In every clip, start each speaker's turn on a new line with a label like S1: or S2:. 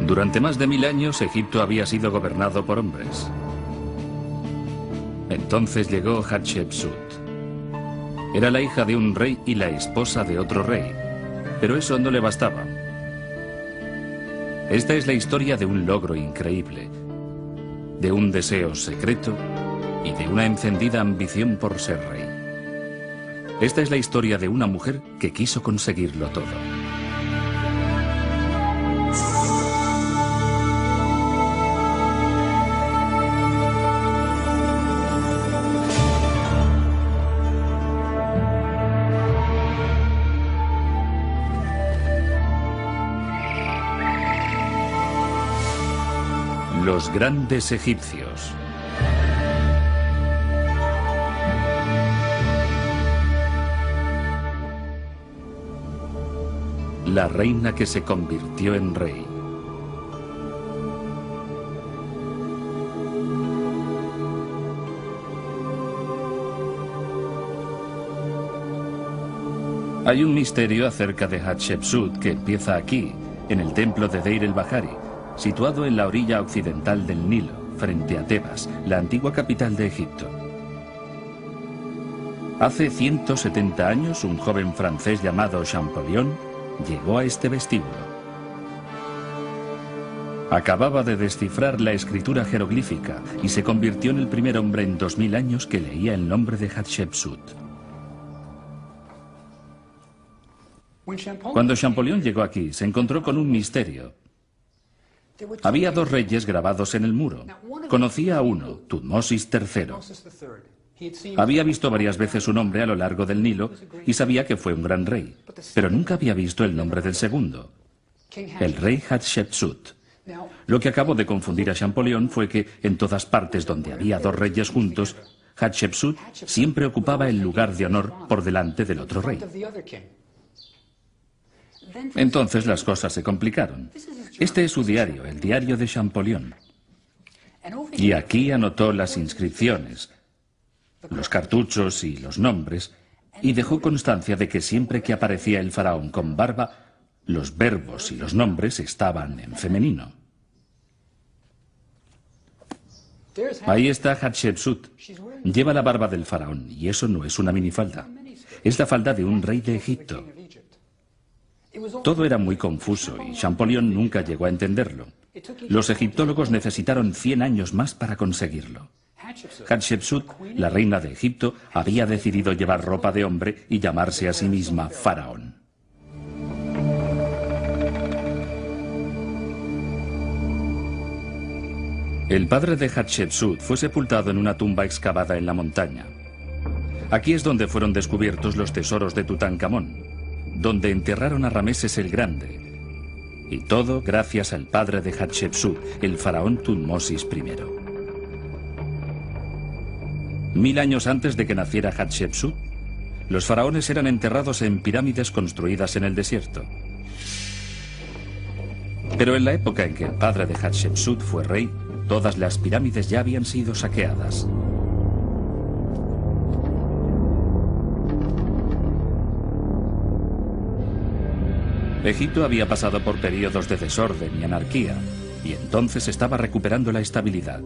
S1: Durante más de 1000 años, Egipto había sido gobernado por hombres. Entonces llegó Hatshepsut. Era la hija de un rey y la esposa de otro rey, pero eso no le bastaba. Esta es la historia de un logro increíble, de un deseo secreto y de una encendida ambición por ser rey. Esta es la historia de una mujer que quiso conseguirlo todo. Los grandes egipcios. La reina que se convirtió en rey. Hay un misterio acerca de Hatshepsut que empieza aquí, en el templo de Deir el-Bahari, situado en la orilla occidental del Nilo, frente a Tebas, la antigua capital de Egipto. Hace 170 años, un joven francés llamado Champollion llegó a este vestíbulo. Acababa de descifrar la escritura jeroglífica y se convirtió en el primer hombre en 2000 años que leía el nombre de Hatshepsut. Cuando Champollion llegó aquí, se encontró con un misterio. Había 2 reyes grabados en el muro. Conocía a uno, Tutmosis III. Había visto varias veces su nombre a lo largo del Nilo y sabía que fue un gran rey, pero nunca había visto el nombre del segundo, el rey Hatshepsut. Lo que acabó de confundir a Champollion fue que en todas partes donde había 2 reyes juntos, Hatshepsut siempre ocupaba el lugar de honor por delante del otro rey. Entonces las cosas se complicaron. Este es su diario, el diario de Champollion. Y aquí anotó las inscripciones, los cartuchos y los nombres, y dejó constancia de que siempre que aparecía el faraón con barba, los verbos y los nombres estaban en femenino. Ahí está Hatshepsut. Lleva la barba del faraón, y eso no es una minifalda. Es la falda de un rey de Egipto. Todo era muy confuso y Champollion nunca llegó a entenderlo. Los egiptólogos necesitaron 100 años más para conseguirlo. Hatshepsut, la reina de Egipto, había decidido llevar ropa de hombre y llamarse a sí misma faraón. El padre de Hatshepsut fue sepultado en una tumba excavada en la montaña. Aquí es donde fueron descubiertos los tesoros de Tutankamón, donde enterraron a Rameses el Grande. Y todo gracias al padre de Hatshepsut, el faraón Tutmosis I. 1000 años antes de que naciera Hatshepsut, los faraones eran enterrados en pirámides construidas en el desierto. Pero en la época en que el padre de Hatshepsut fue rey, todas las pirámides ya habían sido saqueadas. Egipto había pasado por periodos de desorden y anarquía, y entonces estaba recuperando la estabilidad.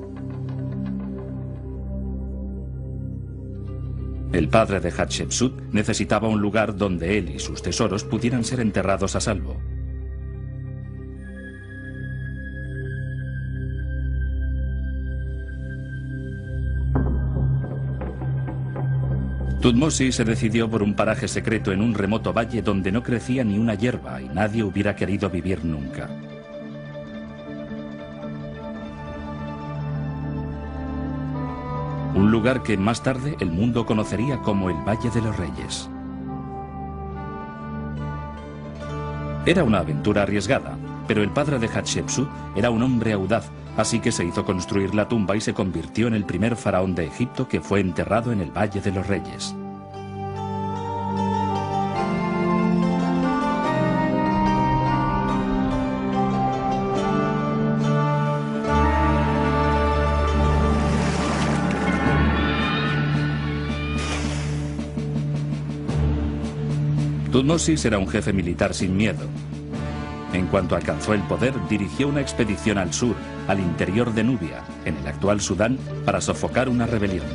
S1: El padre de Hatshepsut necesitaba un lugar donde él y sus tesoros pudieran ser enterrados a salvo. Tutmosis se decidió por un paraje secreto en un remoto valle donde no crecía ni una hierba y nadie hubiera querido vivir nunca. Un lugar que más tarde el mundo conocería como el Valle de los Reyes. Era una aventura arriesgada, pero el padre de Hatshepsut era un hombre audaz, así que se hizo construir la tumba y se convirtió en el primer faraón de Egipto que fue enterrado en el Valle de los Reyes. Tutmosis era un jefe militar sin miedo. En cuanto alcanzó el poder, dirigió una expedición al sur, al interior de Nubia, en el actual Sudán, para sofocar una rebelión.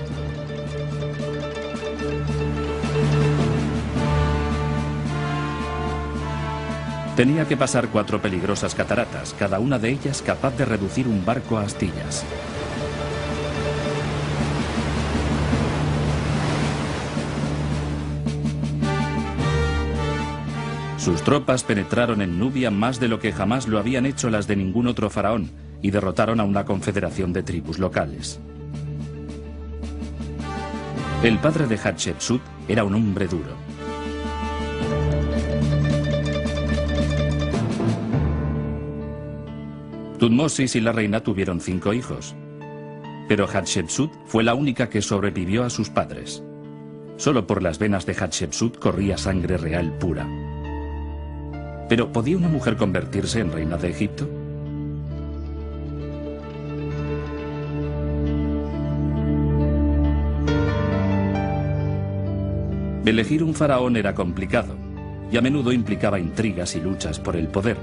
S1: Tenía que pasar 4 peligrosas cataratas, cada una de ellas capaz de reducir un barco a astillas. Sus tropas penetraron en Nubia más de lo que jamás lo habían hecho las de ningún otro faraón y derrotaron a una confederación de tribus locales. El padre de Hatshepsut era un hombre duro. Tutmosis y la reina tuvieron 5 hijos, pero Hatshepsut fue la única que sobrevivió a sus padres. Solo por las venas de Hatshepsut corría sangre real pura. ¿Pero podía una mujer convertirse en reina de Egipto? Elegir un faraón era complicado y a menudo implicaba intrigas y luchas por el poder.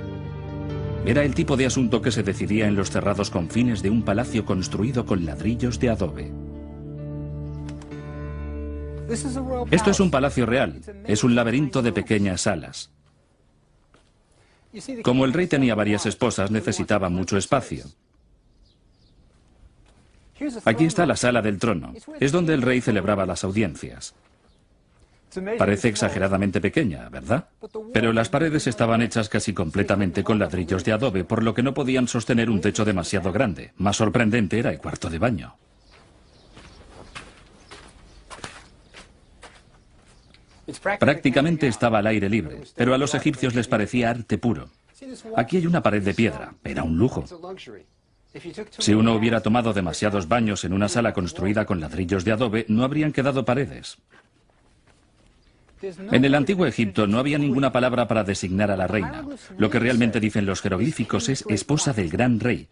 S1: Era el tipo de asunto que se decidía en los cerrados confines de un palacio construido con ladrillos de adobe. Esto es un palacio real, es un laberinto de pequeñas salas. Como el rey tenía varias esposas, necesitaba mucho espacio. Aquí está la sala del trono, es donde el rey celebraba las audiencias. Parece exageradamente pequeña, ¿verdad? Pero las paredes estaban hechas casi completamente con ladrillos de adobe, por lo que no podían sostener un techo demasiado grande. Más sorprendente era el cuarto de baño. Prácticamente estaba al aire libre, pero a los egipcios les parecía arte puro. Aquí hay una pared de piedra, era un lujo. Si uno hubiera tomado demasiados baños en una sala construida con ladrillos de adobe, no habrían quedado paredes. En el antiguo Egipto no había ninguna palabra para designar a la reina. Lo que realmente dicen los jeroglíficos es esposa del gran rey.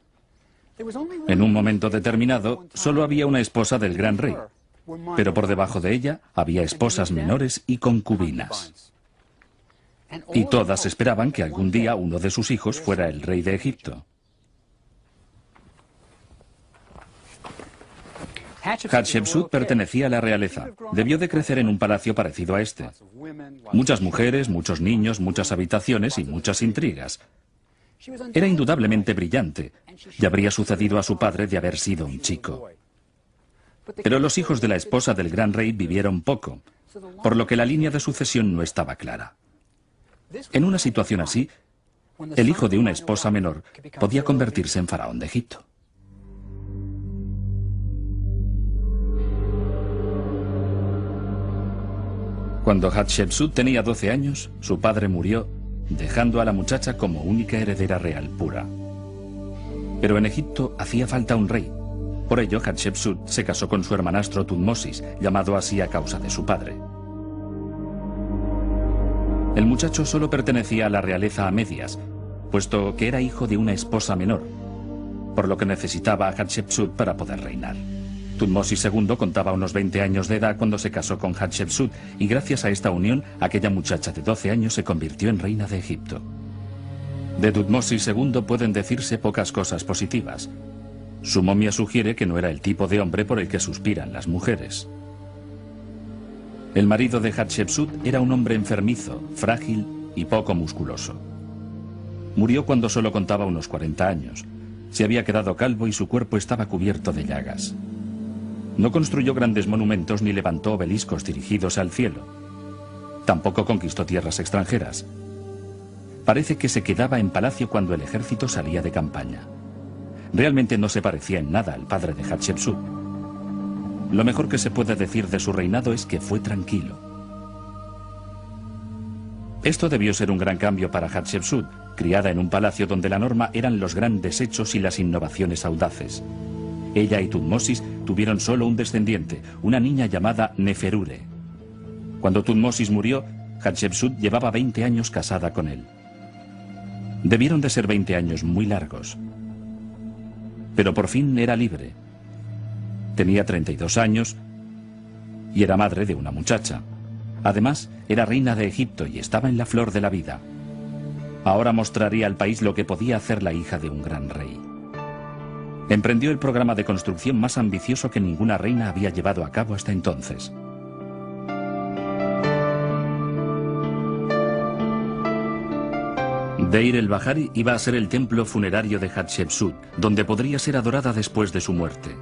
S1: En un momento determinado, solo había una esposa del gran rey, pero por debajo de ella había esposas menores y concubinas. Y todas esperaban que algún día uno de sus hijos fuera el rey de Egipto. Hatshepsut pertenecía a la realeza. Debió de crecer en un palacio parecido a este. Muchas mujeres, muchos niños, muchas habitaciones y muchas intrigas. Era indudablemente brillante, y habría sucedido a su padre de haber sido un chico. Pero los hijos de la esposa del gran rey vivieron poco, por lo que la línea de sucesión no estaba clara. En una situación así, el hijo de una esposa menor podía convertirse en faraón de Egipto. Cuando Hatshepsut tenía 12 años, su padre murió, dejando a la muchacha como única heredera real pura. Pero en Egipto hacía falta un rey. Por ello, Hatshepsut se casó con su hermanastro Tutmosis, llamado así a causa de su padre. El muchacho solo pertenecía a la realeza a medias, puesto que era hijo de una esposa menor, por lo que necesitaba a Hatshepsut para poder reinar. Tutmosis II contaba unos 20 años de edad cuando se casó con Hatshepsut, y gracias a esta unión, aquella muchacha de 12 años se convirtió en reina de Egipto. De Tutmosis II pueden decirse pocas cosas positivas. Su momia sugiere que no era el tipo de hombre por el que suspiran las mujeres. El marido de Hatshepsut era un hombre enfermizo, frágil y poco musculoso. Murió cuando solo contaba unos 40 años. Se había quedado calvo y su cuerpo estaba cubierto de llagas. No construyó grandes monumentos ni levantó obeliscos dirigidos al cielo. Tampoco conquistó tierras extranjeras. Parece que se quedaba en palacio cuando el ejército salía de campaña. Realmente no se parecía en nada al padre de Hatshepsut. Lo mejor que se puede decir de su reinado es que fue tranquilo. Esto debió ser un gran cambio para Hatshepsut, criada en un palacio donde la norma eran los grandes hechos y las innovaciones audaces. Ella y Tutmosis tuvieron solo un descendiente, una niña llamada Neferure. Cuando Tutmosis murió, Hatshepsut llevaba 20 años casada con él. Debieron de ser 20 años muy largos. Pero por fin era libre. Tenía 32 años y era madre de una muchacha. Además, era reina de Egipto y estaba en la flor de la vida. Ahora mostraría al país lo que podía hacer la hija de un gran rey. Emprendió el programa de construcción más ambicioso que ninguna reina había llevado a cabo hasta entonces. Deir el-Bahari iba a ser el templo funerario de Hatshepsut, donde podría ser adorada después de su muerte.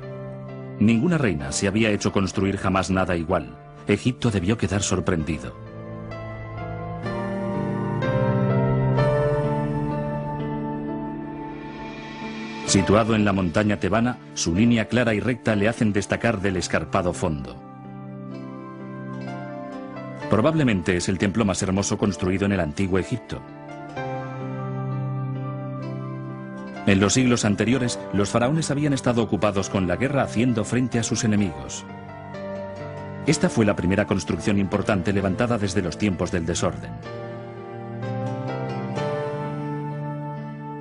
S1: Ninguna reina se había hecho construir jamás nada igual. Egipto debió quedar sorprendido. Situado en la montaña tebana, su línea clara y recta le hacen destacar del escarpado fondo. Probablemente es el templo más hermoso construido en el antiguo Egipto. En los siglos anteriores, los faraones habían estado ocupados con la guerra haciendo frente a sus enemigos. Esta fue la primera construcción importante levantada desde los tiempos del desorden.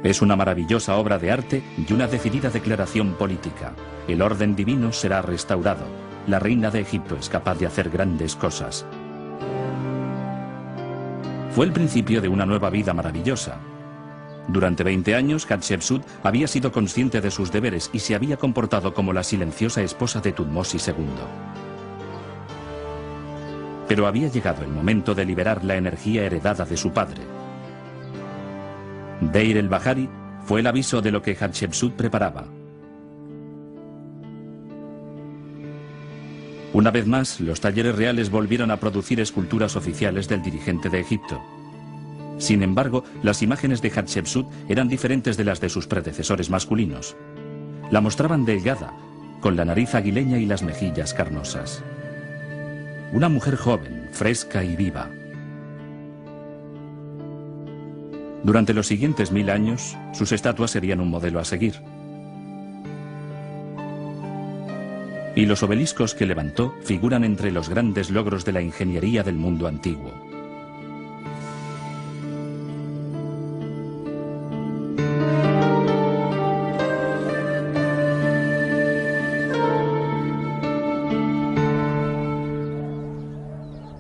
S1: Es una maravillosa obra de arte y una decidida declaración política. El orden divino será restaurado. La reina de Egipto es capaz de hacer grandes cosas. Fue el principio de una nueva vida maravillosa. Durante 20 años, Hatshepsut había sido consciente de sus deberes y se había comportado como la silenciosa esposa de Tutmosis II. Pero había llegado el momento de liberar la energía heredada de su padre. Deir el-Bahari fue el aviso de lo que Hatshepsut preparaba. Una vez más, los talleres reales volvieron a producir esculturas oficiales del dirigente de Egipto. Sin embargo, las imágenes de Hatshepsut eran diferentes de las de sus predecesores masculinos. La mostraban delgada, con la nariz aguileña y las mejillas carnosas. Una mujer joven, fresca y viva. Durante los siguientes 1000 años, sus estatuas serían un modelo a seguir. Y los obeliscos que levantó figuran entre los grandes logros de la ingeniería del mundo antiguo.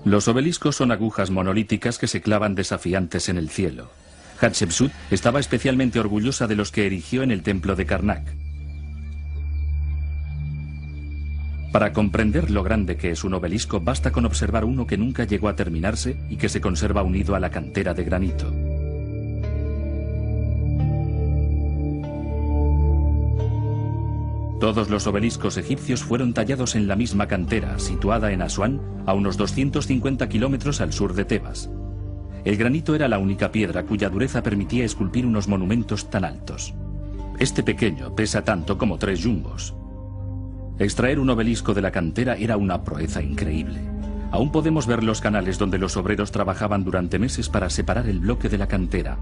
S1: Los obeliscos son agujas monolíticas que se clavan desafiantes en el cielo. Hatshepsut estaba especialmente orgullosa de los que erigió en el templo de Karnak. Para comprender lo grande que es un obelisco, basta con observar uno que nunca llegó a terminarse y que se conserva unido a la cantera de granito. Todos los obeliscos egipcios fueron tallados en la misma cantera, situada en Asuán, a unos 250 kilómetros al sur de Tebas. El granito era la única piedra cuya dureza permitía esculpir unos monumentos tan altos. Este pequeño pesa tanto como 3 yumbos. Extraer un obelisco de la cantera era una proeza increíble. Aún podemos ver los canales donde los obreros trabajaban durante meses para separar el bloque de la cantera.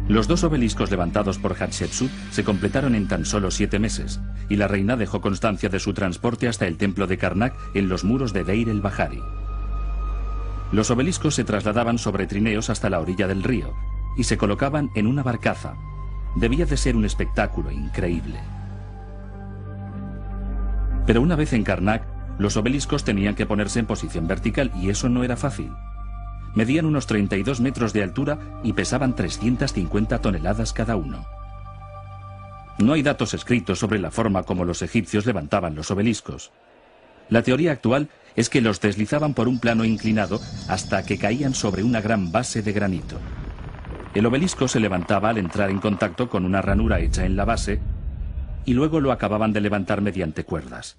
S1: Los 2 obeliscos levantados por Hatshepsut se completaron en tan solo 7 meses, y la reina dejó constancia de su transporte hasta el templo de Karnak en los muros de Deir el-Bahari. Los obeliscos se trasladaban sobre trineos hasta la orilla del río, y se colocaban en una barcaza. Debía de ser un espectáculo increíble. Pero una vez en Karnak, los obeliscos tenían que ponerse en posición vertical, y eso no era fácil. Medían unos 32 metros de altura y pesaban 350 toneladas cada uno. No hay datos escritos sobre la forma como los egipcios levantaban los obeliscos. La teoría actual es que los deslizaban por un plano inclinado hasta que caían sobre una gran base de granito. El obelisco se levantaba al entrar en contacto con una ranura hecha en la base y luego lo acababan de levantar mediante cuerdas.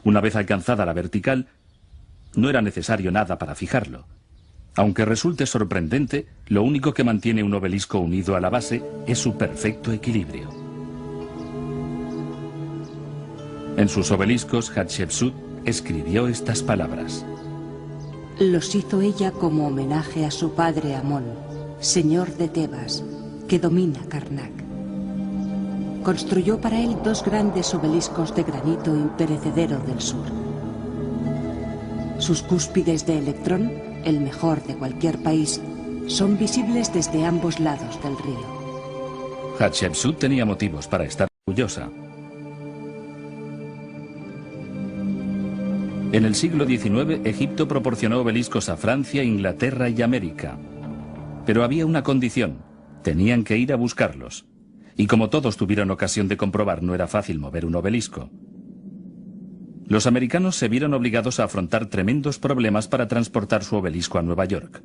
S1: Una vez alcanzada la vertical, no era necesario nada para fijarlo. Aunque resulte sorprendente, lo único que mantiene un obelisco unido a la base es su perfecto equilibrio. En sus obeliscos, Hatshepsut escribió estas palabras.
S2: Los hizo ella como homenaje a su padre Amón, señor de Tebas, que domina Karnak. Construyó para él 2 grandes obeliscos de granito imperecedero del sur. Sus cúspides de electrón, el mejor de cualquier país, son visibles desde ambos lados del río.
S1: Hatshepsut tenía motivos para estar orgullosa. En el siglo XIX, Egipto proporcionó obeliscos a Francia, Inglaterra y América. Pero había una condición: tenían que ir a buscarlos. Y como todos tuvieron ocasión de comprobar, no era fácil mover un obelisco. Los americanos se vieron obligados a afrontar tremendos problemas para transportar su obelisco a Nueva York.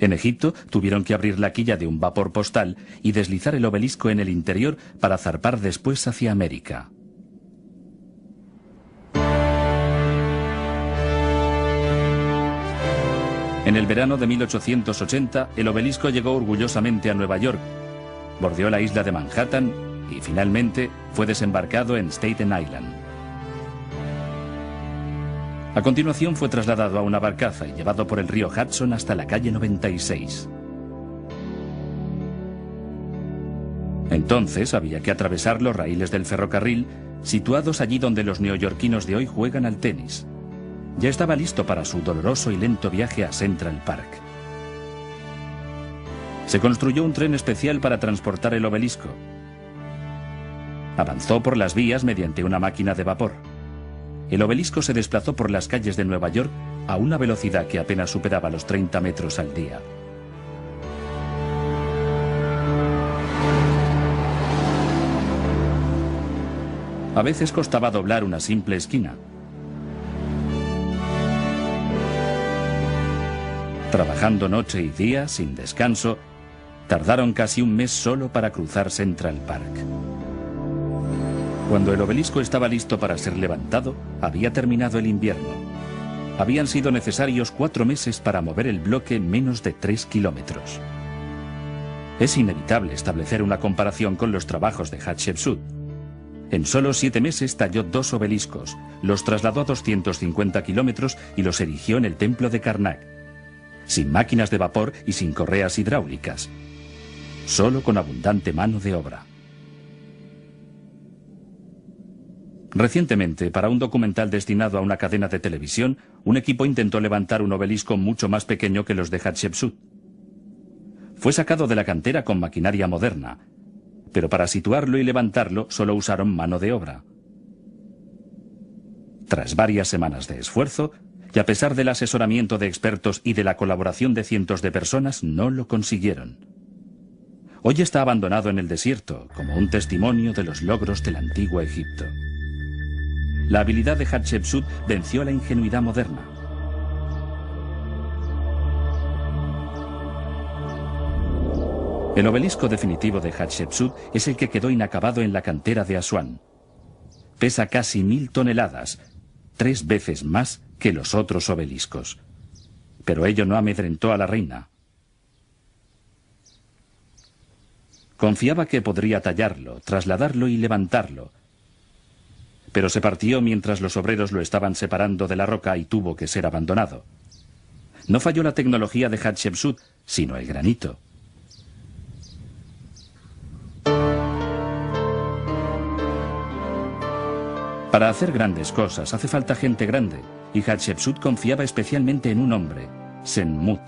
S1: En Egipto tuvieron que abrir la quilla de un vapor postal y deslizar el obelisco en el interior para zarpar después hacia América. En el verano de 1880, el obelisco llegó orgullosamente a Nueva York, bordeó la isla de Manhattan y finalmente fue desembarcado en Staten Island. A continuación fue trasladado a una barcaza y llevado por el río Hudson hasta la calle 96. Entonces había que atravesar los raíles del ferrocarril, situados allí donde los neoyorquinos de hoy juegan al tenis. Ya estaba listo para su doloroso y lento viaje a Central Park. Se construyó un tren especial para transportar el obelisco. Avanzó por las vías mediante una máquina de vapor. El obelisco se desplazó por las calles de Nueva York a una velocidad que apenas superaba los 30 metros al día. A veces costaba doblar una simple esquina. Trabajando noche y día, sin descanso, tardaron casi un mes solo para cruzar Central Park. Cuando el obelisco estaba listo para ser levantado, había terminado el invierno. Habían sido necesarios 4 meses para mover el bloque menos de 3 kilómetros. Es inevitable establecer una comparación con los trabajos de Hatshepsut. En solo 7 meses talló 2 obeliscos, los trasladó a 250 kilómetros y los erigió en el templo de Karnak, sin máquinas de vapor y sin correas hidráulicas, solo con abundante mano de obra. Recientemente, para un documental destinado a una cadena de televisión, un equipo intentó levantar un obelisco mucho más pequeño que los de Hatshepsut. Fue sacado de la cantera con maquinaria moderna, pero para situarlo y levantarlo solo usaron mano de obra. Tras varias semanas de esfuerzo, y a pesar del asesoramiento de expertos y de la colaboración de cientos de personas, no lo consiguieron. Hoy está abandonado en el desierto, como un testimonio de los logros del antiguo Egipto. La habilidad de Hatshepsut venció a la ingenuidad moderna. El obelisco definitivo de Hatshepsut es el que quedó inacabado en la cantera de Asuán. Pesa casi 1000 toneladas, 3 veces más que los otros obeliscos. Pero ello no amedrentó a la reina. Confiaba que podría tallarlo, trasladarlo y levantarlo. Pero se partió mientras los obreros lo estaban separando de la roca y tuvo que ser abandonado. No falló la tecnología de Hatshepsut, sino el granito. Para hacer grandes cosas hace falta gente grande, y Hatshepsut confiaba especialmente en un hombre, Senmut.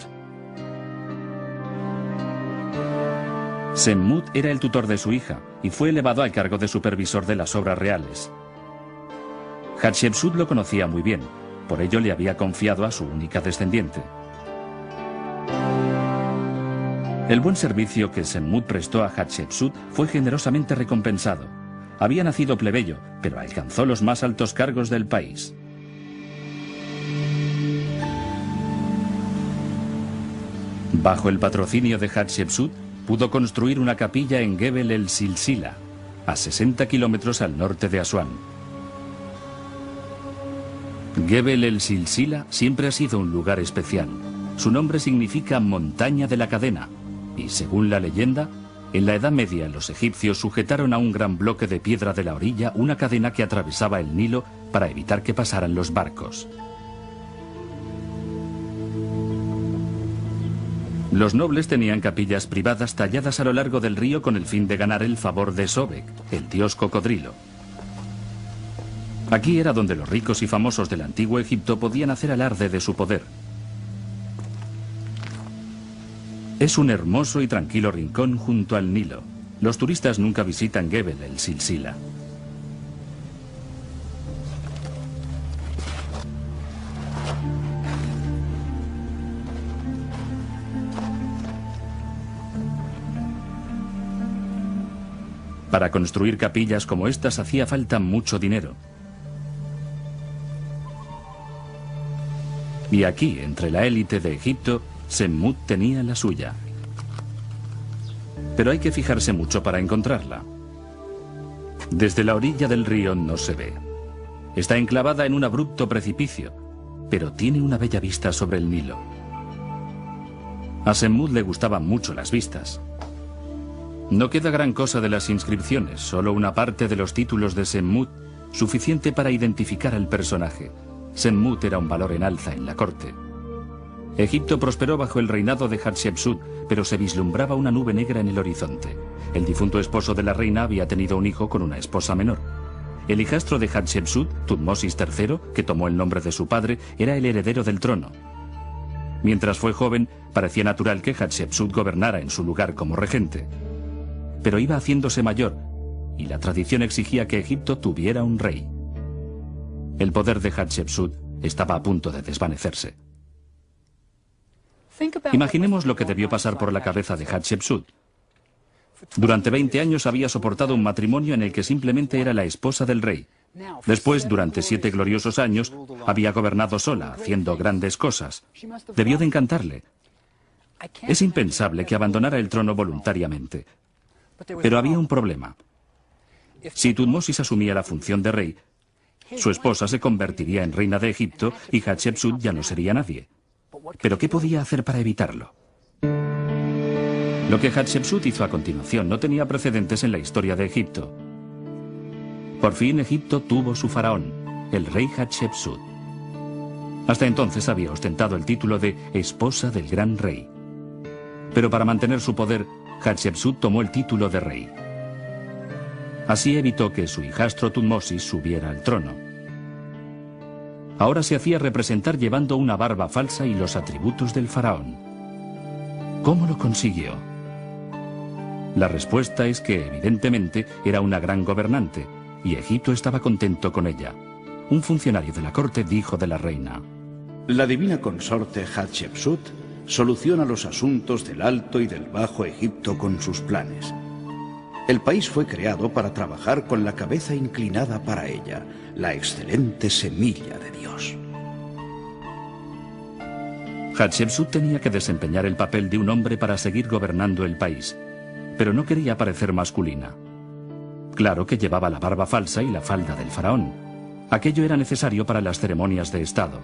S1: Senmut era el tutor de su hija y fue elevado al cargo de supervisor de las obras reales. Hatshepsut lo conocía muy bien, por ello le había confiado a su única descendiente. El buen servicio que Senmut prestó a Hatshepsut fue generosamente recompensado. Había nacido plebeyo, pero alcanzó los más altos cargos del país. Bajo el patrocinio de Hatshepsut, pudo construir una capilla en Gebel el Silsila, a 60 kilómetros al norte de Asuán. Gebel el Silsila siempre ha sido un lugar especial. Su nombre significa montaña de la cadena, y según la leyenda, en la Edad Media los egipcios sujetaron a un gran bloque de piedra de la orilla una cadena que atravesaba el Nilo para evitar que pasaran los barcos. Los nobles tenían capillas privadas talladas a lo largo del río con el fin de ganar el favor de Sobek, el dios cocodrilo. Aquí era donde los ricos y famosos del antiguo Egipto podían hacer alarde de su poder. Es un hermoso y tranquilo rincón junto al Nilo. Los turistas nunca visitan Gebel el Silsila. Para construir capillas como estas hacía falta mucho dinero. Y aquí, entre la élite de Egipto, Semmut tenía la suya. Pero hay que fijarse mucho para encontrarla. Desde la orilla del río no se ve. Está enclavada en un abrupto precipicio, pero tiene una bella vista sobre el Nilo. A Semmut le gustaban mucho las vistas. No queda gran cosa de las inscripciones, solo una parte de los títulos de Semmut, suficiente para identificar al personaje. Semmut era un valor en alza en la corte. Egipto prosperó bajo el reinado de Hatshepsut, pero se vislumbraba una nube negra en el horizonte. El difunto esposo de la reina había tenido un hijo con una esposa menor. El hijastro de Hatshepsut, Tutmosis III, que tomó el nombre de su padre, era el heredero del trono. Mientras fue joven, parecía natural que Hatshepsut gobernara en su lugar como regente. Pero iba haciéndose mayor, y la tradición exigía que Egipto tuviera un rey. El poder de Hatshepsut estaba a punto de desvanecerse. Imaginemos lo que debió pasar por la cabeza de Hatshepsut. Durante 20 años había soportado un matrimonio en el que simplemente era la esposa del rey. Después, durante 7 gloriosos años, había gobernado sola, haciendo grandes cosas. Debió de encantarle. Es impensable que abandonara el trono voluntariamente. Pero había un problema. Si Tutmosis asumía la función de rey, su esposa se convertiría en reina de Egipto y Hatshepsut ya no sería nadie. ¿Pero qué podía hacer para evitarlo? Lo que Hatshepsut hizo a continuación no tenía precedentes en la historia de Egipto. Por fin Egipto tuvo su faraón, el rey Hatshepsut. Hasta entonces había ostentado el título de esposa del gran rey. Pero para mantener su poder, Hatshepsut tomó el título de rey. Así evitó que su hijastro Tutmosis subiera al trono. Ahora se hacía representar llevando una barba falsa y los atributos del faraón. ¿Cómo lo consiguió? La respuesta es que, evidentemente, era una gran gobernante, y Egipto estaba contento con ella. Un funcionario de la corte dijo de la reina:
S3: la divina consorte Hatshepsut soluciona los asuntos del Alto y del Bajo Egipto con sus planes. El país fue creado para trabajar con la cabeza inclinada para ella, la excelente semilla de Dios.
S1: Hatshepsut tenía que desempeñar el papel de un hombre para seguir gobernando el país, pero no quería parecer masculina. Claro que llevaba la barba falsa y la falda del faraón. Aquello era necesario para las ceremonias de Estado.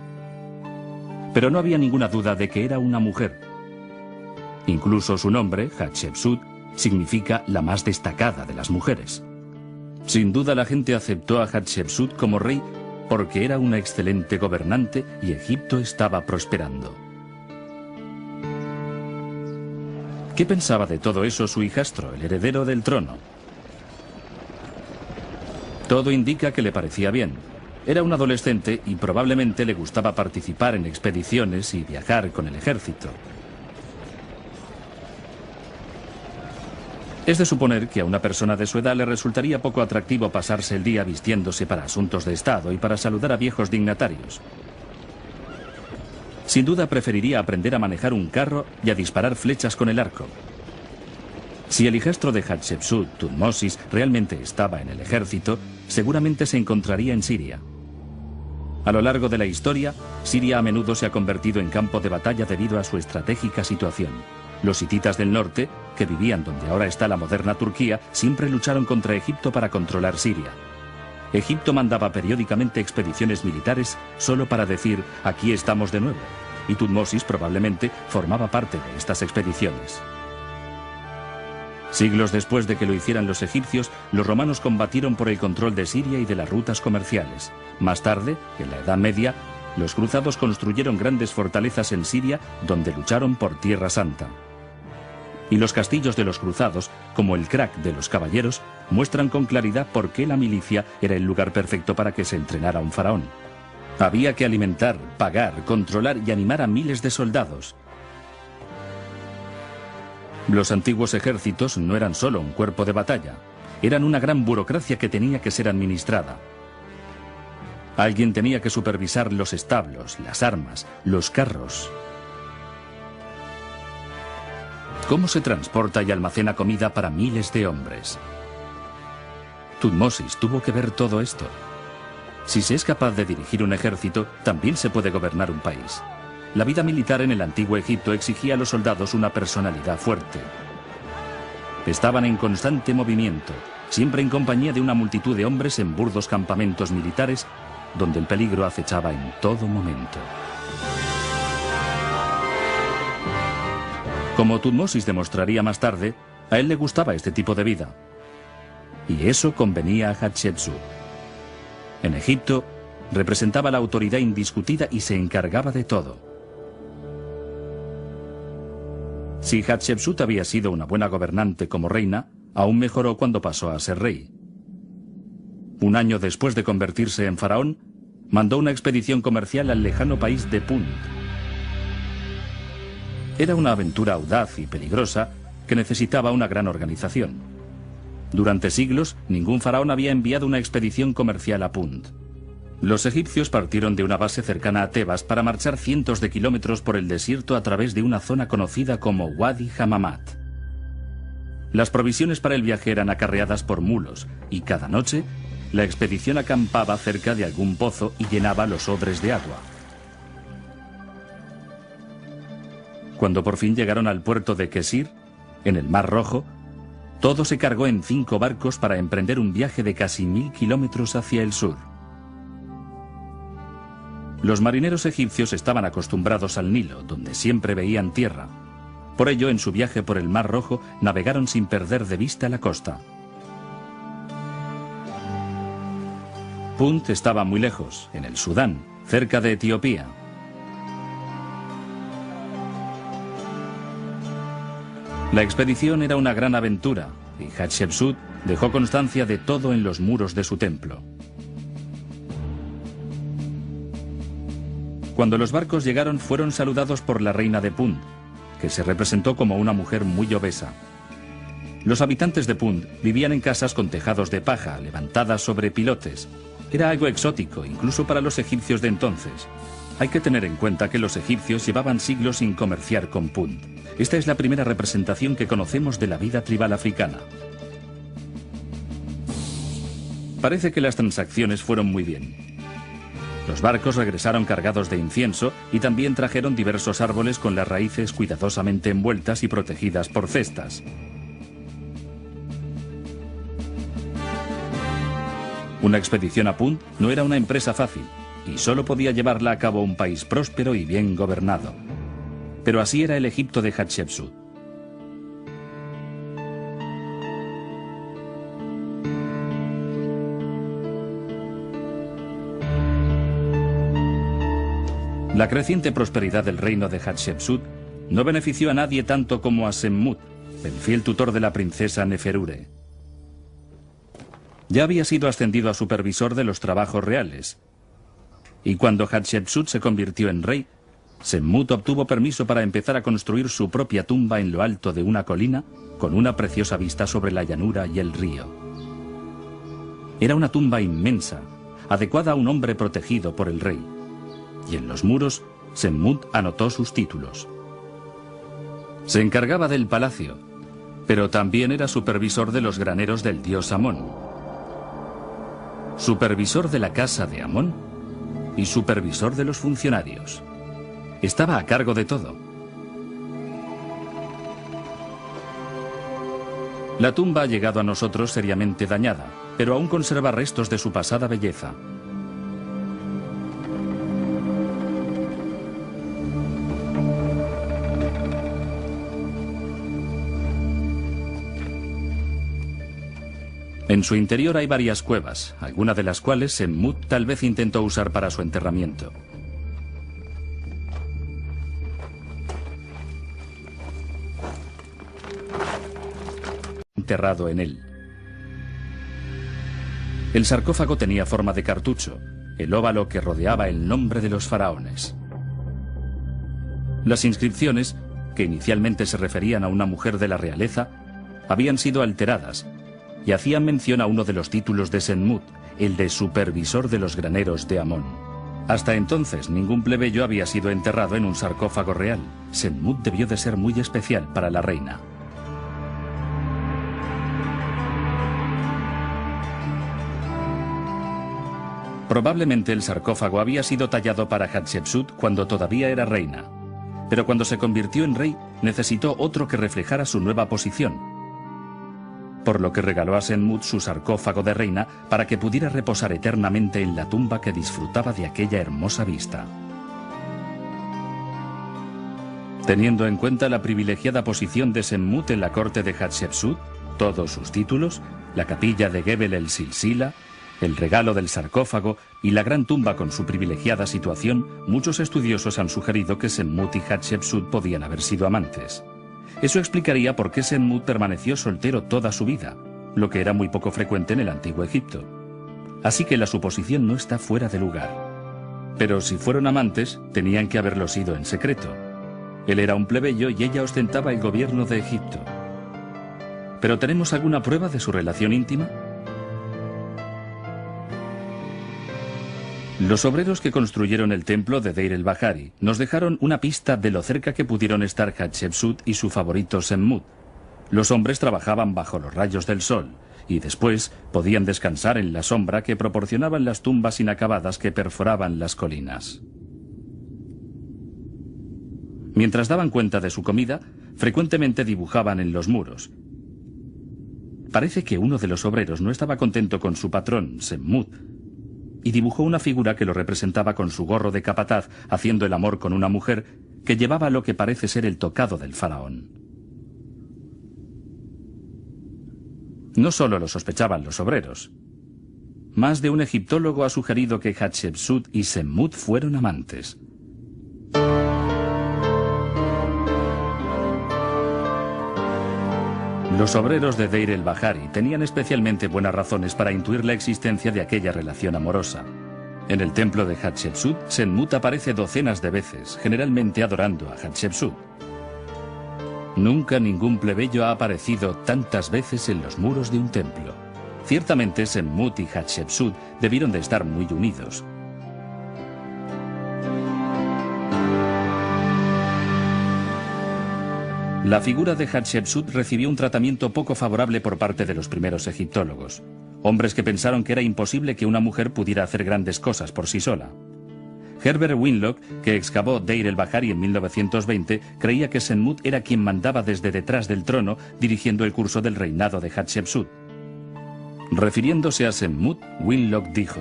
S1: Pero no había ninguna duda de que era una mujer. Incluso su nombre, Hatshepsut, significa la más destacada de las mujeres. Sin duda la gente aceptó a Hatshepsut como rey porque era una excelente gobernante y Egipto estaba prosperando. ¿Qué pensaba de todo eso su hijastro, el heredero del trono? Todo indica que le parecía bien. Era un adolescente y probablemente le gustaba participar en expediciones y viajar con el ejército. Es de suponer que a una persona de su edad le resultaría poco atractivo pasarse el día vistiéndose para asuntos de Estado y para saludar a viejos dignatarios. Sin duda preferiría aprender a manejar un carro y a disparar flechas con el arco. Si el hijastro de Hatshepsut, Tutmosis, realmente estaba en el ejército, seguramente se encontraría en Siria. A lo largo de la historia, Siria a menudo se ha convertido en campo de batalla debido a su estratégica situación. Los hititas del norte, que vivían donde ahora está la moderna Turquía, siempre lucharon contra Egipto para controlar Siria. Egipto mandaba periódicamente expediciones militares solo para decir «aquí estamos de nuevo», y Tutmosis probablemente formaba parte de estas expediciones. Siglos después de que lo hicieran los egipcios, los romanos combatieron por el control de Siria y de las rutas comerciales. Más tarde, en la Edad Media, los cruzados construyeron grandes fortalezas en Siria donde lucharon por Tierra Santa. Y los castillos de los cruzados, como el Krak de los caballeros, muestran con claridad por qué la milicia era el lugar perfecto para que se entrenara un faraón. Había que alimentar, pagar, controlar y animar a miles de soldados. Los antiguos ejércitos no eran solo un cuerpo de batalla, eran una gran burocracia que tenía que ser administrada. Alguien tenía que supervisar los establos, las armas, los carros. ¿Cómo se transporta y almacena comida para miles de hombres? Tutmosis tuvo que ver todo esto. Si se es capaz de dirigir un ejército, también se puede gobernar un país. La vida militar en el antiguo Egipto exigía a los soldados una personalidad fuerte. Estaban en constante movimiento, siempre en compañía de una multitud de hombres en burdos campamentos militares, donde el peligro acechaba en todo momento. Como Tutmosis demostraría más tarde, a él le gustaba este tipo de vida. Y eso convenía a Hatshepsut. En Egipto, representaba la autoridad indiscutida y se encargaba de todo. Si Hatshepsut había sido una buena gobernante como reina, aún mejoró cuando pasó a ser rey. Un año después de convertirse en faraón, mandó una expedición comercial al lejano país de Punt. Era una aventura audaz y peligrosa que necesitaba una gran organización. Durante siglos, ningún faraón había enviado una expedición comercial a Punt. Los egipcios partieron de una base cercana a Tebas para marchar cientos de kilómetros por el desierto a través de una zona conocida como Wadi Hamamat. Las provisiones para el viaje eran acarreadas por mulos y cada noche la expedición acampaba cerca de algún pozo y llenaba los odres de agua. Cuando por fin llegaron al puerto de Kesir, en el Mar Rojo, todo se cargó en 5 barcos para emprender un viaje de casi 1000 kilómetros hacia el sur. Los marineros egipcios estaban acostumbrados al Nilo, donde siempre veían tierra. Por ello, en su viaje por el Mar Rojo, navegaron sin perder de vista la costa. Punt estaba muy lejos, en el Sudán, cerca de Etiopía. La expedición era una gran aventura, y Hatshepsut dejó constancia de todo en los muros de su templo. Cuando los barcos llegaron, fueron saludados por la reina de Punt, que se representó como una mujer muy obesa. Los habitantes de Punt vivían en casas con tejados de paja, levantadas sobre pilotes. Era algo exótico, incluso para los egipcios de entonces. Hay que tener en cuenta que los egipcios llevaban siglos sin comerciar con Punt. Esta es la primera representación que conocemos de la vida tribal africana. Parece que las transacciones fueron muy bien. Los barcos regresaron cargados de incienso y también trajeron diversos árboles con las raíces cuidadosamente envueltas y protegidas por cestas. Una expedición a Punt no era una empresa fácil y solo podía llevarla a cabo un país próspero y bien gobernado. Pero así era el Egipto de Hatshepsut. La creciente prosperidad del reino de Hatshepsut no benefició a nadie tanto como a Semmut, el fiel tutor de la princesa Neferure. Ya había sido ascendido a supervisor de los trabajos reales, y cuando Hatshepsut se convirtió en rey, Semmut obtuvo permiso para empezar a construir su propia tumba en lo alto de una colina con una preciosa vista sobre la llanura y el río. Era una tumba inmensa, adecuada a un hombre protegido por el rey. Y en los muros, Semmut anotó sus títulos. Se encargaba del palacio, pero también era supervisor de los graneros del dios Amón, supervisor de la casa de Amón y supervisor de los funcionarios. Estaba a cargo de todo. La tumba ha llegado a nosotros seriamente dañada, pero aún conserva restos de su pasada belleza. En su interior hay varias cuevas, alguna de las cuales Semmut tal vez intentó usar para su enterramiento. Enterrado en él. El sarcófago tenía forma de cartucho, el óvalo que rodeaba el nombre de los faraones. Las inscripciones, que inicialmente se referían a una mujer de la realeza, habían sido alteradas y hacían mención a uno de los títulos de Semmut, el de supervisor de los graneros de Amón. Hasta entonces ningún plebeyo había sido enterrado en un sarcófago real. Semmut debió de ser muy especial para la reina. Probablemente el sarcófago había sido tallado para Hatshepsut cuando todavía era reina, pero cuando se convirtió en rey necesitó otro que reflejara su nueva posición, por lo que regaló a Senmut su sarcófago de reina para que pudiera reposar eternamente en la tumba que disfrutaba de aquella hermosa vista. Teniendo en cuenta la privilegiada posición de Senmut en la corte de Hatshepsut, todos sus títulos, la capilla de Gebel el Silsila, el regalo del sarcófago y la gran tumba con su privilegiada situación, muchos estudiosos han sugerido que Senmut y Hatshepsut podían haber sido amantes. Eso explicaría por qué Senmut permaneció soltero toda su vida, lo que era muy poco frecuente en el antiguo Egipto. Así que la suposición no está fuera de lugar. Pero si fueron amantes, tenían que haberlo sido en secreto. Él era un plebeyo y ella ostentaba el gobierno de Egipto. ¿Pero tenemos alguna prueba de su relación íntima? Los obreros que construyeron el templo de Deir el-Bahari nos dejaron una pista de lo cerca que pudieron estar Hatshepsut y su favorito Senmut. Los hombres trabajaban bajo los rayos del sol y después podían descansar en la sombra que proporcionaban las tumbas inacabadas que perforaban las colinas. Mientras daban cuenta de su comida, frecuentemente dibujaban en los muros. Parece que uno de los obreros no estaba contento con su patrón, Senmut, y dibujó una figura que lo representaba con su gorro de capataz haciendo el amor con una mujer que llevaba lo que parece ser el tocado del faraón. No solo lo sospechaban los obreros. Más de un egiptólogo ha sugerido que Hatshepsut y Senmut fueron amantes. Los obreros de Deir el-Bahari tenían especialmente buenas razones para intuir la existencia de aquella relación amorosa. En el templo de Hatshepsut, Senmut aparece docenas de veces, generalmente adorando a Hatshepsut. Nunca ningún plebeyo ha aparecido tantas veces en los muros de un templo. Ciertamente Senmut y Hatshepsut debieron de estar muy unidos. La figura de Hatshepsut recibió un tratamiento poco favorable por parte de los primeros egiptólogos, hombres que pensaron que era imposible que una mujer pudiera hacer grandes cosas por sí sola. Herbert Winlock, que excavó Deir el-Bahari en 1920, creía que Senmut era quien mandaba desde detrás del trono dirigiendo el curso del reinado de Hatshepsut. Refiriéndose a Senmut, Winlock dijo: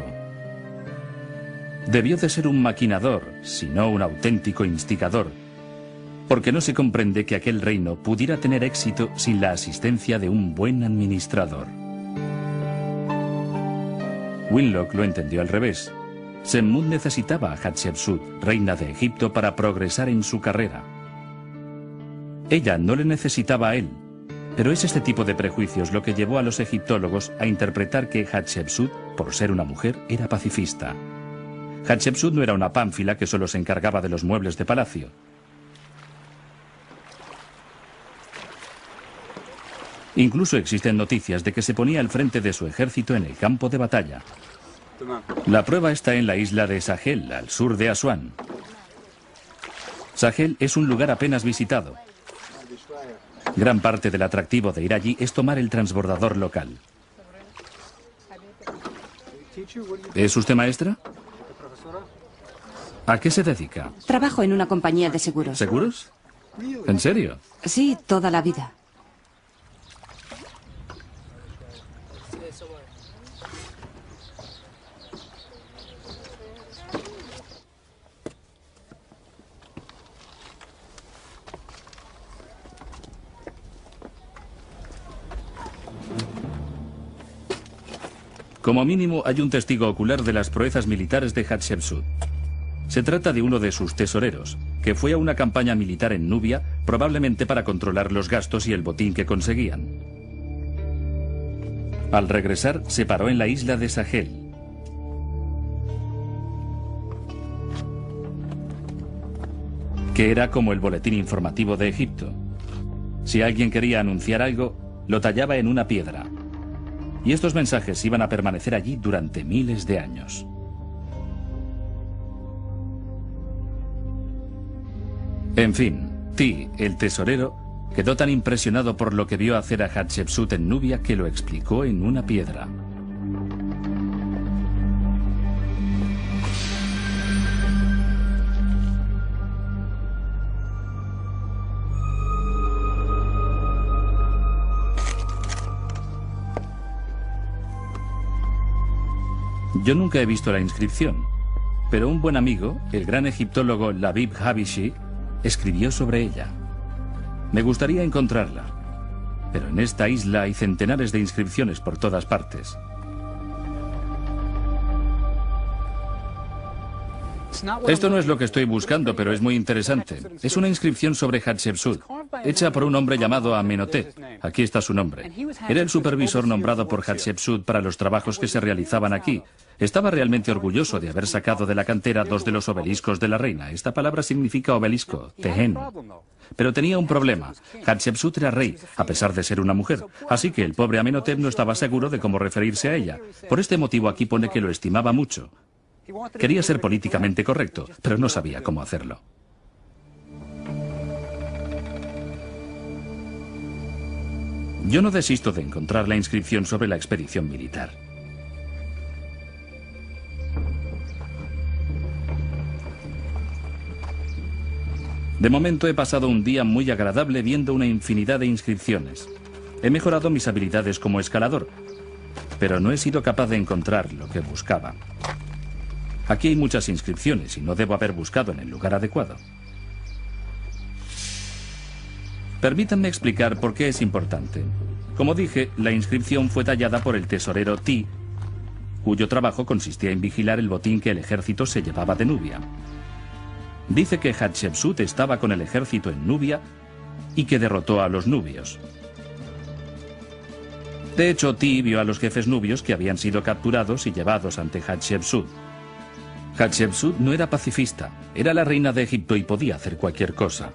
S1: «Debió de ser un maquinador, si no un auténtico instigador, porque no se comprende que aquel reino pudiera tener éxito sin la asistencia de un buen administrador». Winlock lo entendió al revés. Senmut necesitaba a Hatshepsut, reina de Egipto, para progresar en su carrera. Ella no le necesitaba a él, pero es este tipo de prejuicios lo que llevó a los egiptólogos a interpretar que Hatshepsut, por ser una mujer, era pacifista. Hatshepsut no era una pánfila que solo se encargaba de los muebles de palacio. Incluso existen noticias de que se ponía al frente de su ejército en el campo de batalla. La prueba está en la isla de Sahel, al sur de Asuán. Sahel es un lugar apenas visitado. Gran parte del atractivo de ir allí es tomar el transbordador local. ¿Es usted maestra? ¿A qué se dedica?
S2: Trabajo en una compañía de seguros.
S1: ¿Seguros? ¿En serio?
S2: Sí, toda la vida.
S1: Como mínimo hay un testigo ocular de las proezas militares de Hatshepsut. Se trata de uno de sus tesoreros, que fue a una campaña militar en Nubia, probablemente para controlar los gastos y el botín que conseguían. Al regresar, se paró en la isla de Sahel. Que era como el boletín informativo de Egipto. Si alguien quería anunciar algo, lo tallaba en una piedra. Y estos mensajes iban a permanecer allí durante miles de años. En fin, Ti, el tesorero, quedó tan impresionado por lo que vio hacer a Hatshepsut en Nubia que lo explicó en una piedra. Yo nunca he visto la inscripción, pero un buen amigo, el gran egiptólogo Labib Habishi, escribió sobre ella. Me gustaría encontrarla, pero en esta isla hay centenares de inscripciones por todas partes. Esto no es lo que estoy buscando, pero es muy interesante. Es una inscripción sobre Hatshepsut, hecha por un hombre llamado Amenhotep. Aquí está su nombre. Era el supervisor nombrado por Hatshepsut para los trabajos que se realizaban aquí. Estaba realmente orgulloso de haber sacado de la cantera 2 de los obeliscos de la reina. Esta palabra significa obelisco, Tehen. Pero tenía un problema. Hatshepsut era rey, a pesar de ser una mujer. Así que el pobre Amenhotep no estaba seguro de cómo referirse a ella. Por este motivo aquí pone que lo estimaba mucho. Quería ser políticamente correcto, pero no sabía cómo hacerlo. Yo no desisto de encontrar la inscripción sobre la expedición militar. De momento he pasado un día muy agradable viendo una infinidad de inscripciones. He mejorado mis habilidades como escalador, pero no he sido capaz de encontrar lo que buscaba. Aquí hay muchas inscripciones y no debo haber buscado en el lugar adecuado. Permítanme explicar por qué es importante. Como dije, la inscripción fue tallada por el tesorero Ti, cuyo trabajo consistía en vigilar el botín que el ejército se llevaba de Nubia. Dice que Hatshepsut estaba con el ejército en Nubia y que derrotó a los nubios. De hecho, Ti vio a los jefes nubios que habían sido capturados y llevados ante Hatshepsut. Hatshepsut no era pacifista, era la reina de Egipto y podía hacer cualquier cosa.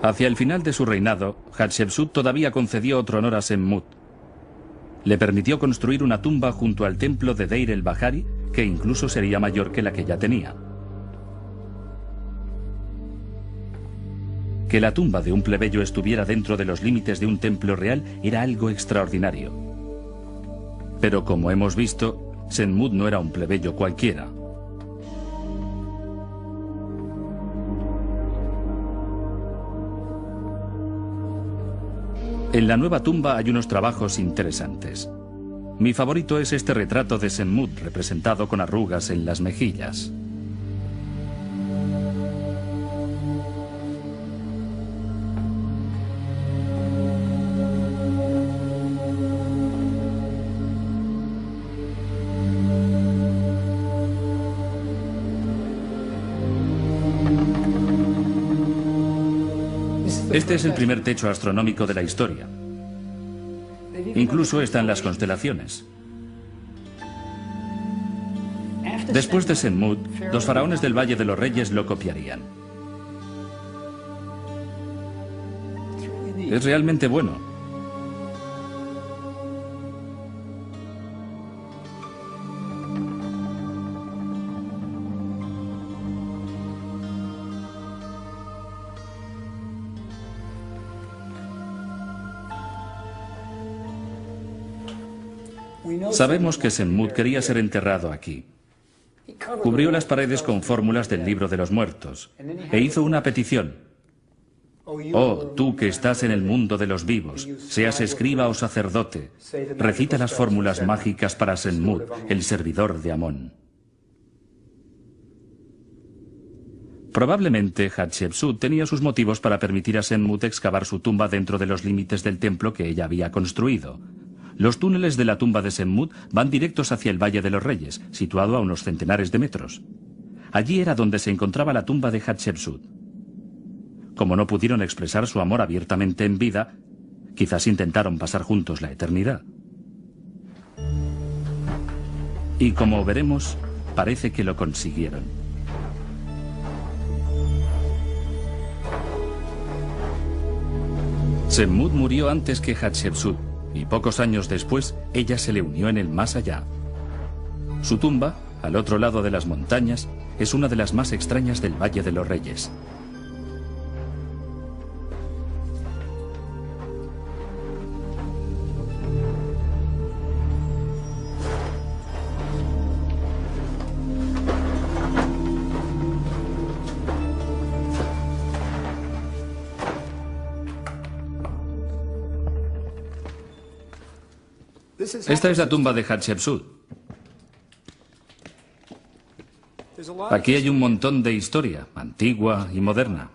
S1: Hacia el final de su reinado, Hatshepsut todavía concedió otro honor a Semmut. Le permitió construir una tumba junto al templo de Deir el-Bahari, que incluso sería mayor que la que ya tenía. Que la tumba de un plebeyo estuviera dentro de los límites de un templo real era algo extraordinario. Pero como hemos visto, Semmut no era un plebeyo cualquiera. En la nueva tumba hay unos trabajos interesantes. Mi favorito es este retrato de Semmut representado con arrugas en las mejillas. Este es el primer techo astronómico de la historia. Incluso están las constelaciones. Después de Semmut, los faraones del Valle de los Reyes lo copiarían. Es realmente bueno. Sabemos que Semmut quería ser enterrado aquí. Cubrió las paredes con fórmulas del libro de los muertos e hizo una petición. Oh, tú que estás en el mundo de los vivos, seas escriba o sacerdote, recita las fórmulas mágicas para Semmut, el servidor de Amón. Probablemente Hatshepsut tenía sus motivos para permitir a Semmut excavar su tumba dentro de los límites del templo que ella había construido. Los túneles de la tumba de Semmut van directos hacia el Valle de los Reyes, situado a unos centenares de metros. Allí era donde se encontraba la tumba de Hatshepsut. Como no pudieron expresar su amor abiertamente en vida, quizás intentaron pasar juntos la eternidad. Y como veremos, parece que lo consiguieron. Semmut murió antes que Hatshepsut, y pocos años después, ella se le unió en el más allá. Su tumba, al otro lado de las montañas, es una de las más extrañas del Valle de los Reyes. Esta es la tumba de Hatshepsut. Aquí hay un montón de historia, antigua y moderna.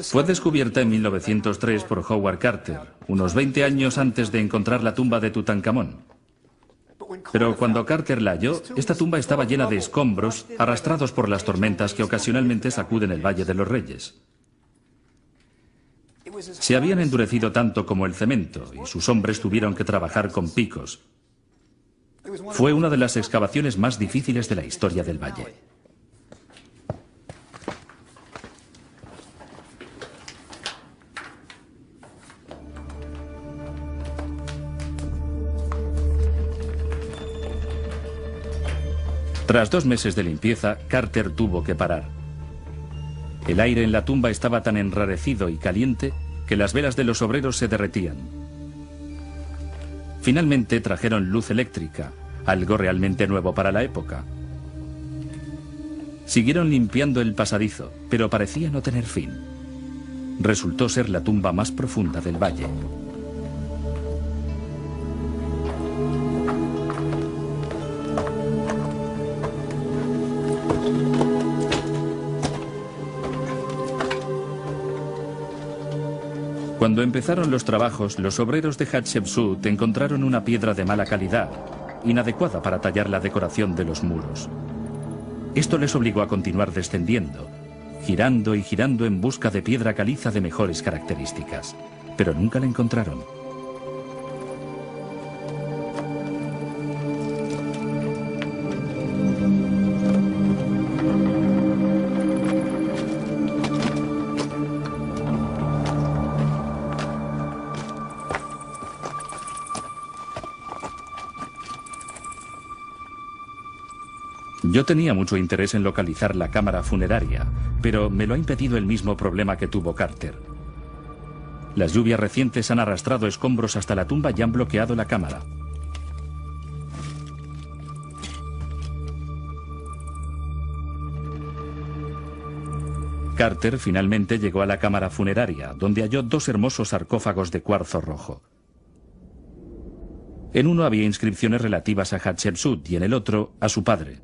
S1: Fue descubierta en 1903 por Howard Carter, unos 20 años antes de encontrar la tumba de Tutankamón. Pero cuando Carter la halló, esta tumba estaba llena de escombros arrastrados por las tormentas que ocasionalmente sacuden el Valle de los Reyes. Se habían endurecido tanto como el cemento y sus hombres tuvieron que trabajar con picos. Fue una de las excavaciones más difíciles de la historia del valle. Tras 2 meses de limpieza, Carter tuvo que parar. El aire en la tumba estaba tan enrarecido y caliente que las velas de los obreros se derretían. Finalmente trajeron luz eléctrica, algo realmente nuevo para la época. Siguieron limpiando el pasadizo, pero parecía no tener fin. Resultó ser la tumba más profunda del valle. Cuando empezaron los trabajos, los obreros de Hatshepsut encontraron una piedra de mala calidad, inadecuada para tallar la decoración de los muros. Esto les obligó a continuar descendiendo, girando y girando en busca de piedra caliza de mejores características, pero nunca la encontraron. Yo tenía mucho interés en localizar la cámara funeraria, pero me lo ha impedido el mismo problema que tuvo Carter. Las lluvias recientes han arrastrado escombros hasta la tumba y han bloqueado la cámara. Carter finalmente llegó a la cámara funeraria, donde halló 2 hermosos sarcófagos de cuarzo rojo. En uno había inscripciones relativas a Hatshepsut y en el otro a su padre.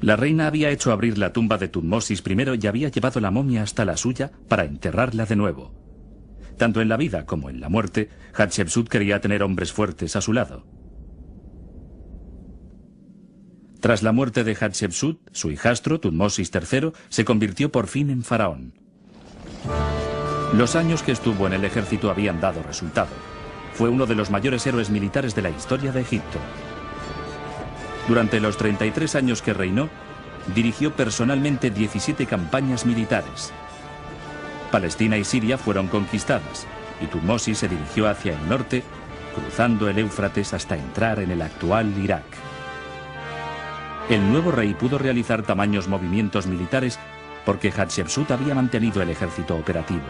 S1: La reina había hecho abrir la tumba de Tutmosis I y había llevado la momia hasta la suya para enterrarla de nuevo. Tanto en la vida como en la muerte, Hatshepsut quería tener hombres fuertes a su lado. Tras la muerte de Hatshepsut, su hijastro, Tutmosis III, se convirtió por fin en faraón. Los años que estuvo en el ejército habían dado resultado. Fue uno de los mayores héroes militares de la historia de Egipto. Durante los 33 años que reinó, dirigió personalmente 17 campañas militares. Palestina y Siria fueron conquistadas, y Tutmosis se dirigió hacia el norte, cruzando el Éufrates hasta entrar en el actual Irak. El nuevo rey pudo realizar tamaños movimientos militares porque Hatshepsut había mantenido el ejército operativo.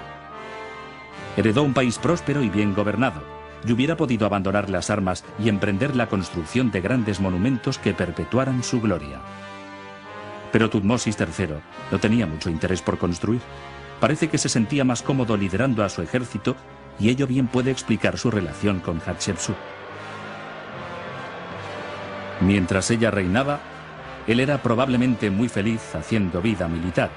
S1: Heredó un país próspero y bien gobernado, y hubiera podido abandonar las armas y emprender la construcción de grandes monumentos que perpetuaran su gloria. Pero Tutmosis III no tenía mucho interés por construir. Parece que se sentía más cómodo liderando a su ejército y ello bien puede explicar su relación con Hatshepsut. Mientras ella reinaba, él era probablemente muy feliz haciendo vida militar.